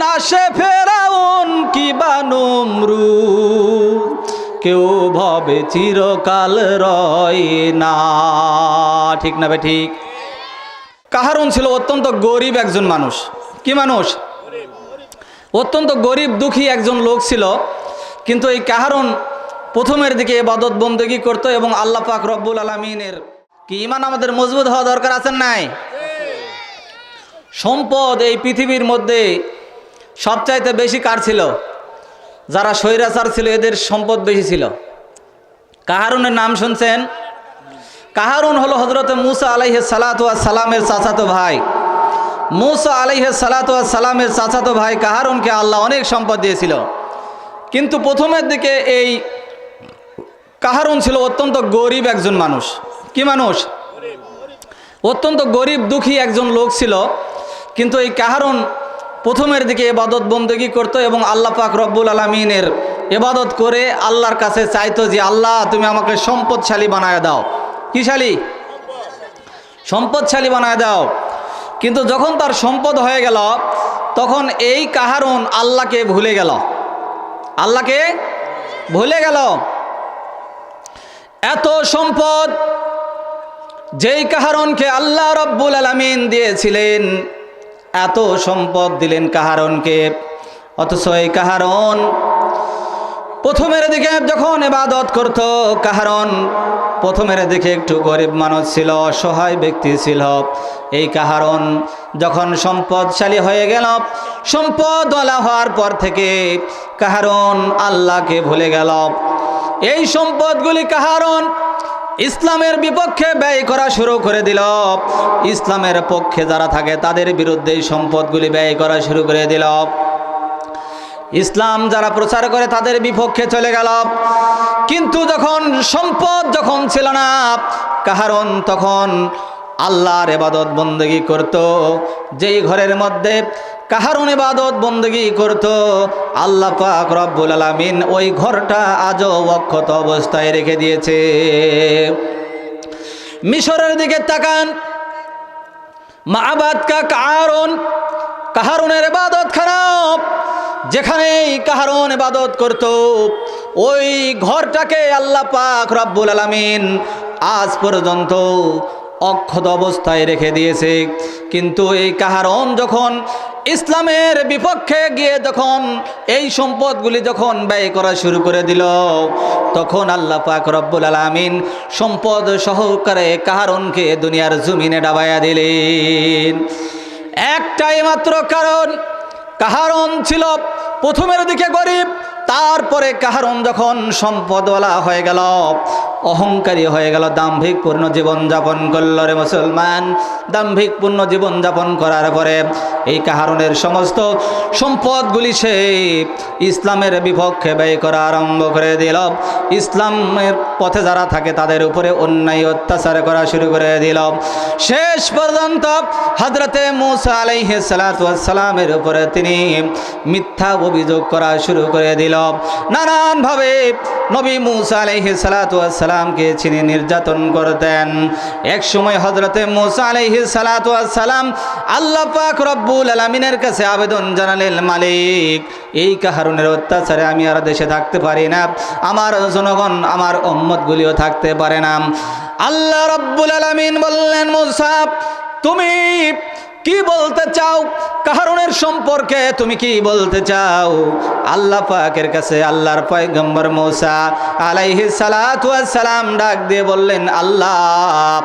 না সে ফেরাউন কি বা নমরুদ, কেউ ভবে চিরকাল রয় না। ঠিক না বে ঠিক? কাহারুন ছিল অত্যন্ত গরিব একজন মানুষ। কি মানুষ? অত্যন্ত গরিব দুঃখী একজন লোক ছিল। কিন্তু এই কাহারুন প্রথমের দিকে ইবাদত বন্দেগী করতো এবং আল্লাহ পাক রব্বুল আলামিনের কি ঈমান আমাদের মজবুত হওয়া দরকার আছে নাই? সম্পদ এই পৃথিবীর মধ্যে সবচাইতে বেশি কার ছিল? যারা স্বৈরাচার ছিল এদের সম্পদ বেশি ছিল। কাহারুনের নাম শুনছেন? কাহারুন হলো হযরতে মূসা আলাইহিস সালাতু ওয়াস সালামের চাচাতো ভাই। মূসা আলাইহিস সালাতু ওয়াস সালামের চাচাতো ভাই কাহারুনকে আল্লাহ অনেক সম্পদ দিয়েছিল। কিন্তু প্রথমের দিকে এই কাহারুন ছিল অত্যন্ত গরিব একজন মানুষ। কি মানুষ? অত্যন্ত গরিব দুঃখী একজন লোক ছিল। কিন্তু এই কাহারুন প্রথমের দিকে ইবাদত বন্দেগী করতো এবং আল্লাহ পাক রব্বুল আলামিনের ইবাদত করে আল্লাহর কাছে চাইতো যে আল্লাহ তুমি আমাকে সম্পদশালী বানায় দাও। কিশালী? সম্পদশালী বানায় দাও। কিন্তু যখন তার সম্পদ হয়ে গেল তখন এই কাহারুন আল্লাহকে ভুলে গেল। আল্লাহকে ভুলে গেল। এত সম্পদ যেই কাহারুনকে আল্লাহ রব্বুল আলামিন দিয়েছিলেন, এত সম্পদ দিলেন কাহারুনকে, অথচ এই কাহারুন প্রথমের দিকে যখন ইবাদত করত, কাহারুন প্রথমের দিকে একটু গরিব মানুষ ছিল, অসহায় ব্যক্তি ছিল। এই কাহারুন যখন সম্পদশালী হয়ে গেল, সম্পদওয়ালা হওয়ার পর থেকে কাহারুন আল্লাহকে ভুলে গেল। এই সম্পদগুলি কাহারুন ইসলামের বিপক্ষে ব্যয় করা শুরু করে দিল। ইসলামের পক্ষে যারা থাকে তাদের বিরুদ্ধে এই সম্পদগুলি ব্যয় করা শুরু করে দিল। ইসলাম যারা প্রচার করে তাদের বিপক্ষে চলে গেল। কিন্তু যখন সম্পদ যখন ছিল না, কাহারুন তখন আল্লাহর ইবাদত বন্দেগী করত। যেই ঘরের মধ্যে কাহারুন ইবাদত বন্দেগী করত, আল্লাহ পাক রব্বুল আলামিন ওই ঘরটা আজও অক্ষত অবস্থায় রেখে দিয়েছে। মিশরের দিকে তাকান, মা'বাদ কা কারুন, কাহারুনের ইবাদত খারাপ। যেখানে কাহারুন ইবাদত করত ওই ঘরটাকে আল্লাহ পাক রব্বুল আলামিন আজ পর্যন্ত অক্ষত অবস্থায় রেখে দিয়েছে। কিন্তু এই কাহারুন যখন ইসলামের বিপক্ষে গিয়ে যখন এই সম্পদগুলি যখন ব্যয় করা শুরু করে দিল, তখন আল্লাহ পাক রব্বুল আলামিন সম্পদ সহকারে কাহারুনকে দুনিয়ার জমিনে ডাবাইয়া দিলেন। একটাই মাত্র কারণ, কাহারুন ছিল প্রথমের দিকে গরিব, তারপরে কাহারুন যখন সম্পদওয়ালা হয়ে গেল, অহংকারী হয়ে গেল, দাম্ভিকপূর্ণ জীবনযাপন করল। রে মুসলমান, দাম্ভিকপূর্ণ জীবনযাপন করার পরে এই কাহারুনের সমস্ত সম্পদগুলি সে ইসলামের বিপক্ষে ব্যয় করা আরম্ভ করে দিল। ইসলামের পথে যারা থাকে তাদের উপরে অন্যায় অত্যাচার করা শুরু করে দিল। শেষ পর্যন্ত হযরতে মূসা আলাইহিস সালাতু ওয়াস সালামের উপরে তিনি মিথ্যা অভিযোগ করা শুরু করে দিল। নানানভাবে নবী মূসা আলাইহিস সালাতু ওয়াস সালামকে তিনি নির্যাতন করতেন। এক সময় হযরতে মূসা আলাইহিস সালাতু ওয়াস সালাম আল্লাহ পাক রব্বুল আলামিনের কাছে আবেদন জানালেন, মালিক, এই কাহারুনের অত্যাচারে আমি আর দেশে থাকতে পারি না, আমার জনগণ আমার উম্মতগুলিও থাকতে পারে না। আল্লাহ রব্বুল আলামিন বললেন, মূসা তুমি কি বলতে চাও? কাহারুনের সম্পর্কে তুমি কি বলতে চাও? আল্লাহ পাকের কাছে আল্লাহর পয়গম্বর মূসা আলাইহিস সালাতু ওয়াস সালাম ডাক দিয়ে বললেন, আল্লাহ,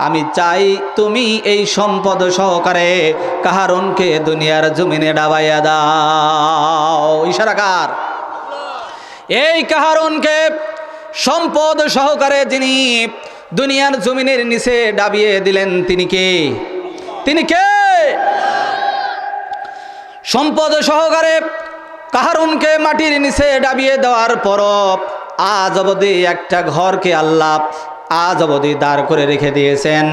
আমি চাই তুমি এই সম্পদ সহকারে কাহারুনকে দুনিয়ার জমিনে ডাবাইয়া দাও। ইশারা কার? এই কাহারুনকে সম্পদ সহকারে যিনি দুনিয়ার জমিনের নিচে ডাবিয়ে দিলেন তিনি কে? তিনি কে? সম্পদ সহকারে কাহারুনকে মাটির নিচে ডাবিয়ে দেওয়ার পর আজ অবধি একটা ঘরকে আল্লাহ আজ অবধি দাঁড় করে রেখে দিয়েছেন,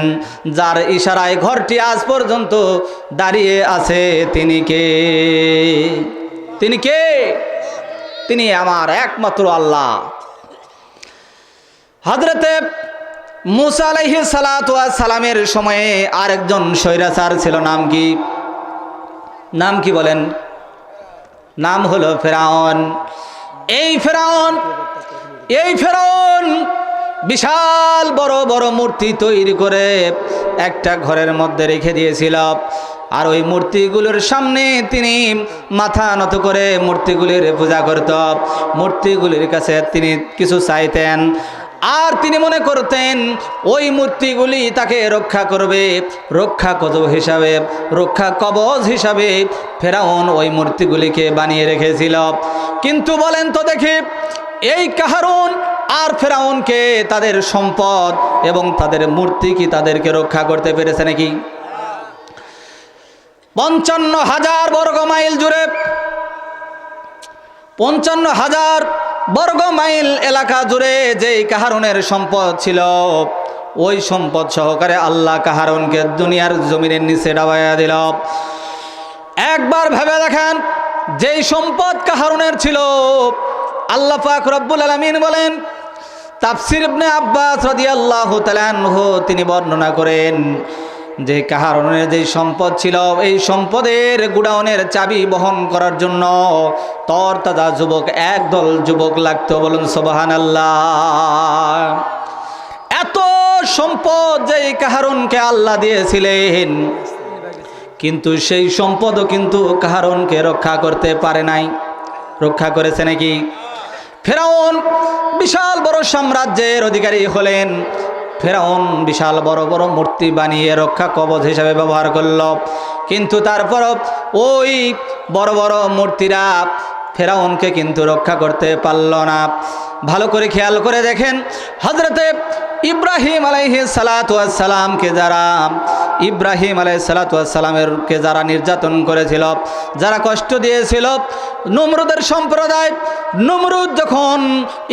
যার ইশারায় ঘরটি আজ পর্যন্ত দাঁড়িয়ে আছে। তিনি কে? তিনি কে? তিনি আমার একমাত্র আল্লাহ। হযরতে মূসা আলাইহিস সালাতু ওয়াস সালামের সময়ে আরেকজন স্বৈরাচার ছিল। নাম কি? নাম কি বলেন? নাম হলো ফেরাউন। এই ফেরাউন বিশাল বড় বড় মূর্তি তৈরি করে একটা ঘরের মধ্যে রেখে দিয়েছিল। আর ওই মূর্তিগুলোর সামনে তিনি মাথা নত করে মূর্তিগুলির পূজা করত। মূর্তিগুলির কাছে তিনি কিছু চাইতেন, আর তিনি মনে করতেন ওই মূর্তিগুলি তাকে রক্ষা করবে। রক্ষা কবচ হিসাবে ফেরাউন ওই মূর্তিগুলিকে বানিয়ে রেখেছিল। কিন্তু বলেন তো দেখি, এই কাহারুন আর ফেরাউনকে তাদের সম্পদ এবং তাদের মূর্তি কি তাদেরকে রক্ষা করতে পেরেছে নাকি? 55,000 বর্গ মাইল জুড়ে, 55,000 বর্গ মাইল এলাকা জুড়ে যেই কাহারুনের সম্পদ ছিল, ওই সম্পদ সহকারে আল্লাহ কাহারুনকে দুনিয়ার জমিনের নিচে ডাবাইয়া দিল। একবার ভেবে দেখেন, যেই সম্পদ কাহারুনের ছিল, আল্লাহ পাক রব্বুল আলামিন বলেন, তাফসীর ইবনে আব্বাস রাদিয়াল্লাহু তাআলা আনহু তিনি বর্ণনা করেন যে কাহারুনের যেই সম্পদ ছিল, এই সম্পদের গুডাউনের চাবি বহন করার জন্য তরতাজা যুবক, একদল যুবক লাগতো। বলুন সুবহানাল্লাহ। এত সম্পদ যেই কাহারুনকে আল্লাহ দিয়েছিলেন, কিন্তু সেই সম্পদও কিন্তু কাহারুনকে রক্ষা করতে পারে নাই। রক্ষা করেছে নাকি? ফেরাউন বিশাল বড় সাম্রাজ্যের অধিকারী হলেন। ফেরাউন বিশাল বড় বড় মূর্তি বানিয়ে রক্ষা কবচ হিসাবে ব্যবহার করল, কিন্তু তারপরও ওই বড় বড় মূর্তিরা ফেরাউনকে কিন্তু রক্ষা করতে পারল না। ভালো করে খেয়াল করে দেখেন, হযরতে ইব্রাহিম আলাইহিস সালাতু ওয়াস সালামকে যারা নির্যাতন করেছিল, যারা কষ্ট দিয়েছিল, নমরুদের সম্প্রদায়, নমরুদ যখন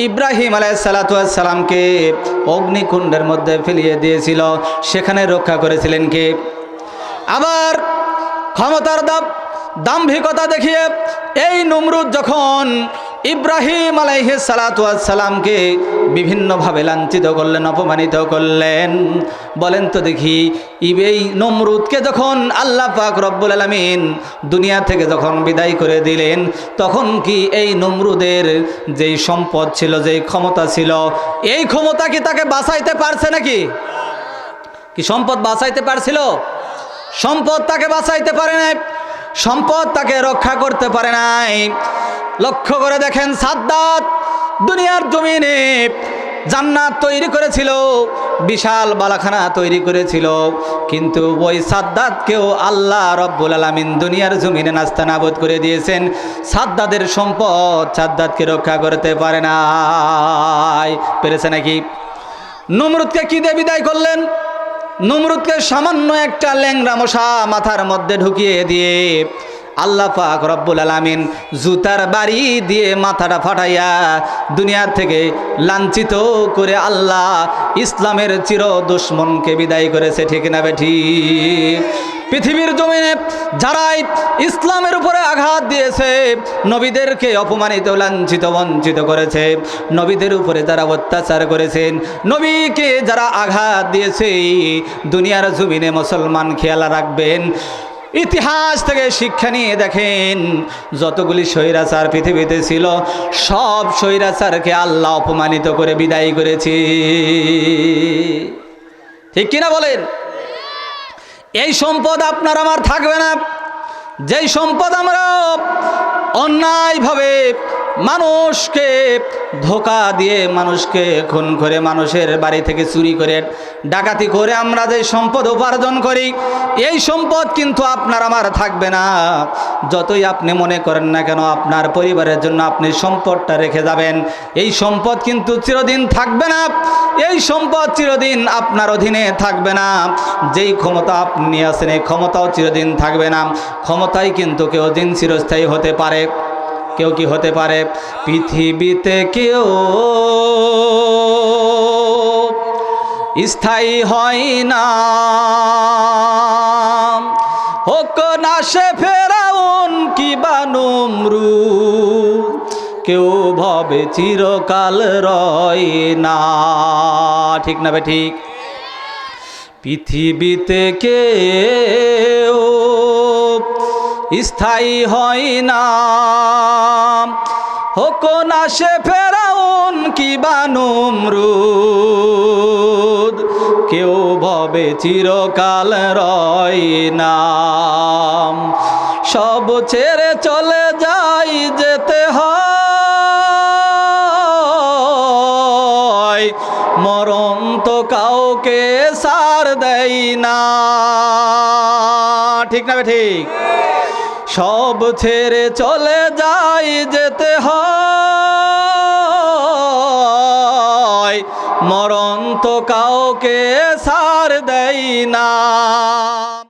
ইব্রাহিম আলাইহিস সালাতু ওয়াস সালামকে অগ্নিকুণ্ডের মধ্যে ফেলিয়ে দিয়েছিল, সেখানে রক্ষা করেছিলেন কে? আবার ক্ষমতার দাম্ভিকতা দেখিয়ে এই নমরুদ যখন ইব্রাহিম আলাইহিস সালাতু ওয়াস সালামকে বিভিন্নভাবে লাঞ্ছিত করলেন, অপমানিত করলেন, বলেন তো দেখি, এই নমরুদকে যখন আল্লাহ পাক রব্বুল আলামিন দুনিয়া থেকে যখন বিদায় করে দিলেন, তখন কি এই নমরুদের যেই সম্পদ ছিল, যেই ক্ষমতা ছিল, এই ক্ষমতা কি তাকে বাঁচাইতে পারছে নাকি? কি সম্পদ বাঁচাইতে পারছিল? সম্পদ তাকে বাঁচাইতে পারে নাই, সম্পদ তাকে রক্ষা করতে পারে নাই। লক্ষ্য করে দেখেন, সাদ্দাত দুনিয়ার জমিনে জান্নাত তৈরি করেছিল, বিশাল বালাখানা তৈরি করেছিল, কিন্তু ওই সাদ্দাতকেও আল্লাহ রব্বুল আলামিন দুনিয়ার জমিনে নাস্তানাবুদ করে দিয়েছেন। সাদ্দাতের সম্পদ সাদ্দাতকে রক্ষা করতে পারে নাই। পেরেছে নাকি? নমরুদকে কি দিয়ে বিদায় করলেন? নমরুদকে সামান্য একটা ল্যাংড়া মশা মাথার মধ্যে ঢুকিয়ে দিয়ে আল্লাহ পাক রব্বুল আলামিন জুতার বাড়ি দিয়ে মাথাটা ফাটাইয়া দুনিয়া থেকে লাঞ্ছিত করে আল্লাহ ইসলামের চির দুশ্মনকে বিদায় করেছে। ঠিক না বেঠিক? পৃথিবীর জমিনে যারাই ইসলামের উপরে আঘাত দিয়েছে, নবীদেরকে অপমানিত, লাঞ্ছিত, বঞ্চিত করেছে, নবীদের উপরে যারা অত্যাচার করেছেন, নবীকে যারা আঘাত দিয়েছে, দুনিয়ার জমিনে মুসলমান খেয়াল রাখবেন, ইতিহাস থেকে শিক্ষা নিয়ে দেখেন, যতগুলি স্বৈরাচার পৃথিবীতে ছিল, সব স্বৈরাচারকে আল্লাহ অপমানিত করে বিদায় করেছে। ঠিক কিনা বলেন? এই সম্পদ আপনার আমার থাকবে না। যেই সম্পদ আমরা অন্যায়ভাবে মানুষকে ধোকা দিয়ে, মানুষকে খুন করে, মানুষের বাড়ি থেকে চুরি করে, ডাকাতি করে আমরা যে সম্পদ উপার্জন করি, এই সম্পদ কিন্তু আপনার আমার থাকবে না। যতই আপনি মনে করেন না কেন আপনার পরিবারের জন্য আপনি সম্পদটা রেখে যাবেন, এই সম্পদ কিন্তু চিরদিন থাকবে না। এই সম্পদ চিরদিন আপনার অধীনে থাকবে না। যেই ক্ষমতা আপনি আছেন, এই ক্ষমতাও চিরদিন থাকবে না। ক্ষমতাই কিন্তু কেউ দিন চিরস্থায়ী হতে পারে, কেউ কি হতে পারে? পৃথিবীতে কেউ স্থায়ী হয় না, হোক না সে ফেরাউন কিবা নমরুদ, কেউ ভবে চিরকাল রয় না। ঠিক না বেঠিক? পৃথিবীতে কেউ স্থায়ী হয় না। হোক না সে ফেরাউন কিবা নমরুদ, কেউ ভবে চিরকাল রয় না। সব ছেড়ে চলে যাই যেতে হয়, মরণ তো কাউকে ছাড় দেয় না। ঠিক না ঠিক? সব ছেড়ে চলে যাই যেতে হয়, মরণ তো কাউকে ছাড় দেয় না।